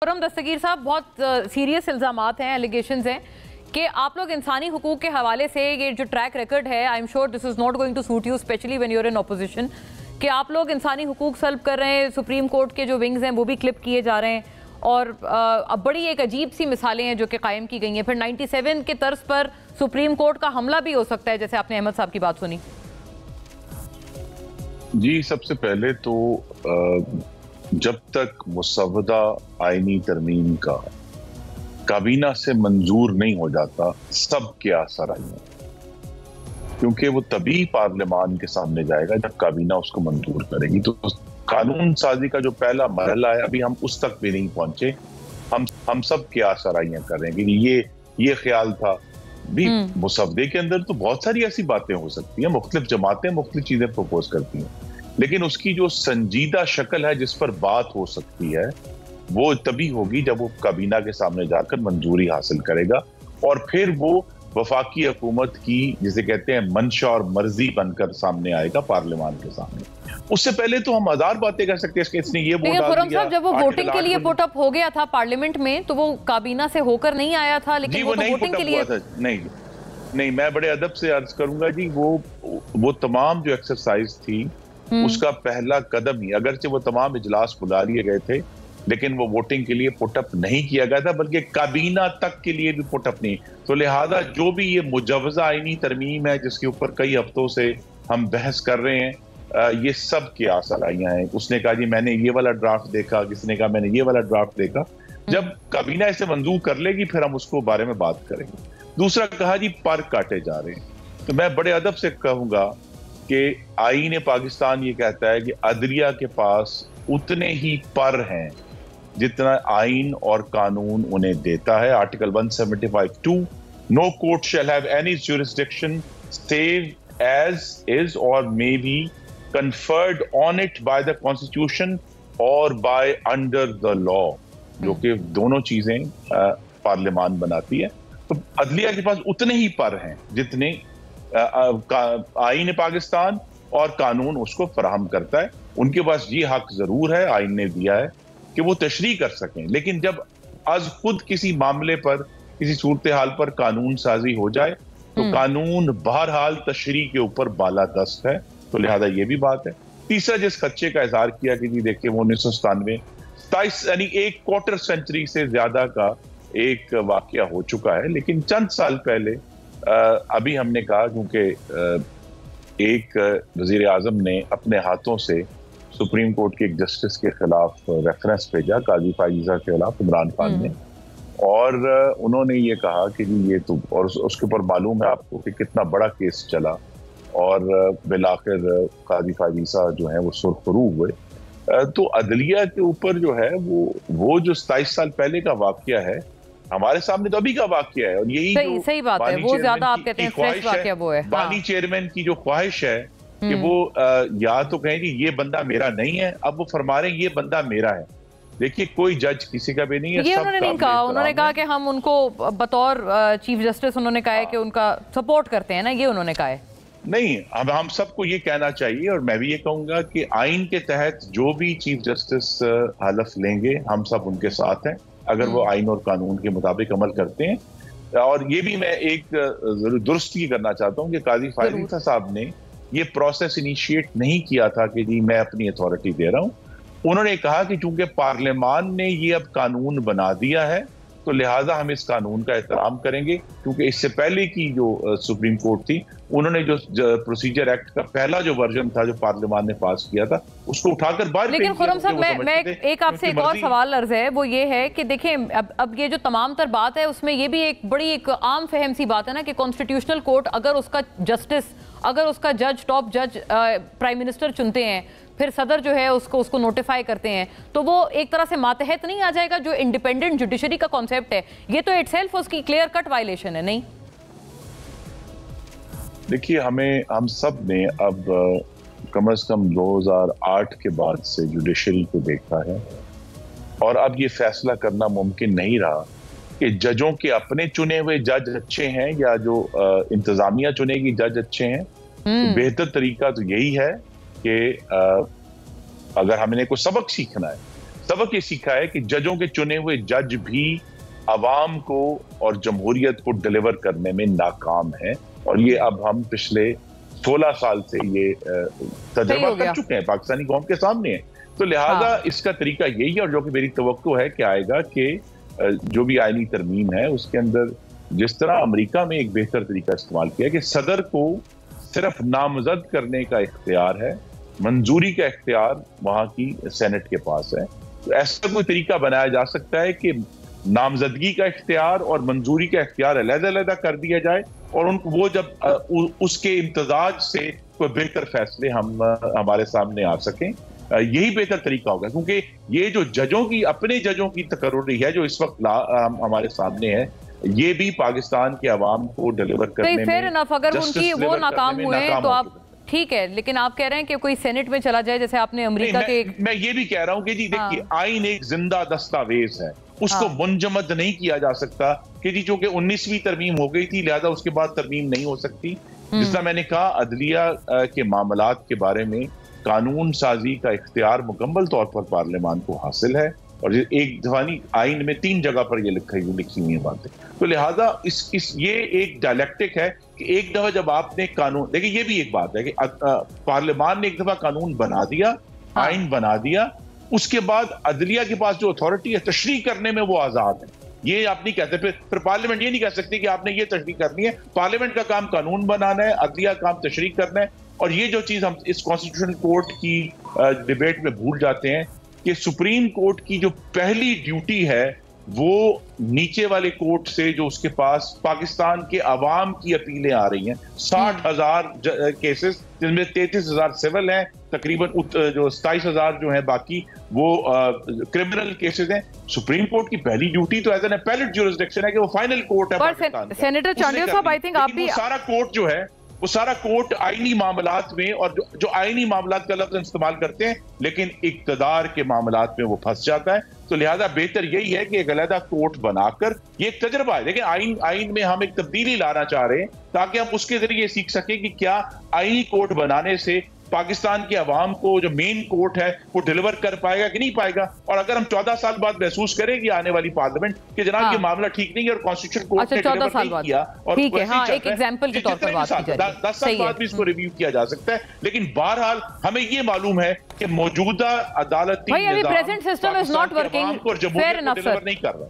खुर्रम दस्तगीर साहब, बहुत सीरियस इल्ज़ामात हैं, एलिगेशंस हैं कि आप लोग इंसानी हुकूक के हवाले से ये जो ट्रैक रिकॉर्ड है, I am sure this is not going to suit you specially when you are in opposition, कि आप लोग इंसानी हुकूक सल्ब कर रहे हैं। सुप्रीम कोर्ट के जो विंग्स हैं वो भी क्लिप किए जा रहे हैं और अब बड़ी एक अजीब सी मिसालें हैं जो कि कायम की गई हैं। फिर 97 के तर्ज पर सुप्रीम कोर्ट का हमला भी हो सकता है, जैसे आपने अहमद साहब की बात सुनी। जी, सबसे पहले तो जब तक मुसव्वदा आईनी तरमीम का काबीना से मंजूर नहीं हो जाता, सब के असर आएंगे, क्योंकि वो तभी पार्लियामान के सामने जाएगा जब काबीना उसको मंजूर करेगी। तो कानून साजी का जो पहला मरहला है, अभी हम उस तक भी नहीं पहुंचे। हम सब क्या सराइयां कर रहे हैं कि ये ख्याल था भी। मुसव्वदे के अंदर तो बहुत सारी ऐसी बातें हो सकती हैं, मुख्तलिफ जमातें मुख्तलिफ चीजें प्रपोज करती हैं, लेकिन उसकी जो संजीदा शक्ल है जिस पर बात हो सकती है वो तभी होगी जब वो काबीना के सामने जाकर मंजूरी हासिल करेगा और फिर वो वफाकी हुकूमत की, जिसे कहते हैं, मंशा और मर्जी बनकर सामने आएगा पार्लियामान के सामने। उससे पहले तो हम हजार बातें कर सकते हैं कि इसने ये वोट डाल दिया। जब वो वोटिंग के लिए पुट अप हो गया था पार्लियामेंट में, तो वो काबीना से होकर नहीं आया था, लेकिन वो तो वोटिंग के लिए नहीं, मैं बड़े अदब से अर्ज करूंगा जी, वो तमाम जो एक्सरसाइज थी उसका पहला कदम ही, अगरचे वो तमाम इजलास बुला लिए गए थे, लेकिन वो वोटिंग के लिए पुटअप नहीं किया गया था, बल्कि काबीना तक के लिए भी पुटअप नहीं। तो लिहाजा जो भी ये मुजवजा आईनी तरमीम है जिसके ऊपर कई हफ्तों से हम बहस कर रहे हैं, ये सब की आसलाइयां हैं। उसने कहा जी मैंने ये वाला ड्राफ्ट देखा, किसने कहा मैंने ये वाला ड्राफ्ट देखा। जब काबीना इसे मंजूर कर लेगी फिर हम उसको बारे में बात करेंगे। दूसरा कहा जी पर काटे जा रहे हैं, तो मैं बड़े अदब से कहूंगा कि आईन पाकिस्तान ये कहता है कि अदलिया के पास उतने ही पर हैं जितना आईन और कानून उन्हें देता है। Article 175(2), no court shall have any jurisdiction save as is or may be conferred on it by the constitution or by under the law, जो कि दोनों चीजें पार्लियामान बनाती है। तो अदलिया के पास उतने ही पर हैं जितने आईन पाकिस्तान और कानून उसको फराहम करता है। उनके पास ये हक जरूर है, आईन ने दिया है, कि वो तशरीह कर सकें, लेकिन जब आज खुद किसी मामले पर, किसी सूरत हाल पर कानून साजी हो जाए तो कानून बहरहाल तशरीह के ऊपर बालादस्त है। तो लिहाजा ये भी बात है। तीसरा, जिस खदशे का इजहार किया कि जी देखिए वो 1997 यानी एक क्वार्टर सेंचुरी से ज्यादा का एक वाकया हो चुका है, लेकिन चंद साल पहले अभी हमने कहा, क्योंकि एक वजीर आजम ने अपने हाथों से सुप्रीम कोर्ट के एक जस्टिस के खिलाफ रेफरेंस भेजा, काजी फायजीजा के खिलाफ, इमरान खान ने, और उन्होंने ये कहा कि जी ये तो, और उसके ऊपर मालूम है आपको कि कितना बड़ा केस चला और बिलाखिर काजी फायजीसा जो है वो सुरखरू हुए। तो अदलिया के ऊपर जो है वो जो 27 साल पहले का वाकया है हमारे सामने तो अभी का वाकया है, और यही सही बात है, वो ज्यादा आप कहते हैं फ्रेश वाकया वो है। बानी चेयरमैन की जो ख्वाहिश है कि वो या तो कहें कि ये बंदा मेरा नहीं है, अब वो फरमा रहे हैं ये बंदा मेरा है। देखिए कोई जज किसी का भी नहीं है। ये उन्होंने नहीं कहा, उन्होंने कहा कि हम उनको बतौर चीफ जस्टिस उन्होंने कहा है कि उनका सपोर्ट करते हैं ना, ये उन्होंने कहा है। नहीं, अब हम सबको ये कहना चाहिए, और मैं भी ये कहूंगा कि आइन के तहत जो भी चीफ जस्टिस हलफ लेंगे हम सब उनके साथ हैं, अगर वो आइन और कानून के मुताबिक अमल करते हैं। और ये भी मैं एक दुरुस्ती करना चाहता हूँ कि काजी फायजीसा साहब ने ये प्रोसेस इनिशिएट नहीं किया था कि जी मैं अपनी अथॉरिटी दे रहा हूँ। उन्होंने कहा कि चूंकि पार्लियामान ने ये अब कानून बना दिया है तो लिहाजा हम इस कानून का एहतराम करेंगे, क्योंकि इससे पहले की जो सुप्रीम कोर्ट थी उन्होंने जो प्रोसीजर एक्ट का पहला जो वर्जन था जो पार्लियामान ने पास किया था उसको उठाकर बाहर। लेकिन खुर्रम साहब, मैं एक आपसे एक और सवाल अर्ज है, वो ये है कि देखें अब ये जो तमाम तर बात है उसमें ये भी एक बड़ी एक आम फहम सी बात है ना कि कॉन्स्टिट्यूशनल कोर्ट अगर उसका जस्टिस, अगर उसका जज, टॉप जज प्राइम मिनिस्टर चुनते हैं, फिर सदर जो है उसको नोटिफाई करते हैं, तो वो एक तरह से मातहत नहीं आ जाएगा जो इंडिपेंडेंट जुडिशरी का कॉन्सेप्ट है? ये तो इटसेल्फ उसकी क्लियर कट वायलेशन है, नहीं? देखिए हम सब ने अब कम से कम 2008 के बाद से जुडिशरी को देखा है, और अब ये फैसला करना मुमकिन नहीं रहा कि जजों के अपने चुने हुए जज अच्छे हैं या जो इंतजामिया चुनेगी जज अच्छे हैं। तो बेहतर तरीका तो यही है कि अगर हमने कोई सबक सीखना है, सबक ये सीखा है कि जजों के चुने हुए जज भी अवाम को और जमहूरियत को डिलीवर करने में नाकाम है, और ये अब हम पिछले 16 साल से ये तजुर्बा कर चुके हैं, पाकिस्तानी कौम के सामने है। तो लिहाजा इसका तरीका यही है, और जो कि मेरी तवक्को है कि आएगा कि जो भी आईनी तरमीम है उसके अंदर जिस तरह अमेरिका में एक बेहतर तरीका इस्तेमाल किया कि सदर को सिर्फ नामजद करने का इख्तियार है, मंजूरी का इख्तियार वहां की सेनेट के पास है। तो ऐसा कोई तरीका बनाया जा सकता है कि नामजदगी का इख्तियार और मंजूरी का इख्तियार अलग-अलग कर दिया जाए, और उनको वो जब उसके इम्तजाज से कोई बेहतर फैसले हमारे सामने आ सकें, यही बेहतर तरीका होगा। क्योंकि ये जो जजों की अपने जजों की तकर्रुरी है जो इस वक्त हमारे सामने है, ये भी पाकिस्तान के अवाम को डिलीवर करने में, अगर उनकी वो नाकाम हुए तो आप ठीक है, लेकिन आप कह रहे हैं कि कोई सेनेट में चला जाए, जैसे आपने अमेरिका के मैं ये भी कह रहा हूं कि जी देखिए, आइन एक जिंदा दस्तावेज है, उसको मुंजमद नहीं किया जा सकता कि जी चूंकि 19वीं तरमीम हो गई थी लिहाजा उसके बाद तरमीम नहीं हो सकती। जिस तरह मैंने कहा, अदलिया के मामलात के बारे में कानून साजी का इख्तियार मुकम्मल तौर पर पार्लियामान को हासिल है, और एक दफानी आइन में 3 जगह पर ये लिखी हुई है बातें। तो लिहाजा ये एक डायलेक्टिक है कि एक दफा जब आपने कानून, देखिए ये भी एक बात है कि पार्लियामान ने एक दफा कानून बना दिया, आइन बना दिया, उसके बाद अदलिया के पास जो अथॉरिटी है तशरीह करने में वो आजाद है। ये आप नहीं कहते, फिर पार्लियामेंट ये नहीं कह सकती कि आपने ये तशरीह करनी है। पार्लियामेंट का काम कानून बनाना है, अदलिया का काम तशरीह करना है। और ये जो चीज हम इस कॉन्स्टिट्यूशनल कोर्ट की डिबेट में भूल जाते हैं कि सुप्रीम कोर्ट की जो पहली ड्यूटी है वो नीचे वाले कोर्ट से जो उसके पास पाकिस्तान के अवाम की अपीलें आ रही हैं, 60,000 केसेस, जिनमें 33,000 सिविल हैं, तकरीबन जो 27,000 जो हैं बाकी वो क्रिमिनल केसेस हैं। सुप्रीम कोर्ट की पहली ड्यूटी तो एज एन अपीलेट ज्यूरिसडिक्शन है कि वो फाइनल कोर्ट है पाकिस्तान का। सेनेटर चांडिया साहब, आई थिंक आप भी सारा कोर्ट जो है वो सारा कोर्ट आईनी मामलात में, और जो आईनी मामलात का लफ्ज इस्तेमाल करते हैं, लेकिन इक्तदार के मामलात में वो फंस जाता है। तो लिहाजा बेहतर यही है कि एक अलहदा कोर्ट बनाकर, ये एक तजर्बा है, लेकिन आइन में हम एक तब्दीली लाना चाह रहे हैं ताकि हम उसके जरिए सीख सकें कि क्या आईनी कोर्ट बनाने से पाकिस्तान के अवाम को जो मेन कोर्ट है वो डिलीवर कर पाएगा कि नहीं पाएगा। और अगर हम 14 साल बाद महसूस करेंगे आने वाली पार्लियामेंट कि जनाब ये मामला ठीक नहीं है और कॉन्स्टिट्यूशन कोर्ट ने डिलीवर नहीं किया, और ठीक है, हाँ, एक एग्जांपल के तौर पर बात की जा रही है, 10 साल बाद भी इसको रिव्यू किया जा सकता है। लेकिन बहरहाल हमें ये मालूम है कि मौजूदा अदालती निज़ाम present system is not working, fair enough sir, नहीं कर रहा।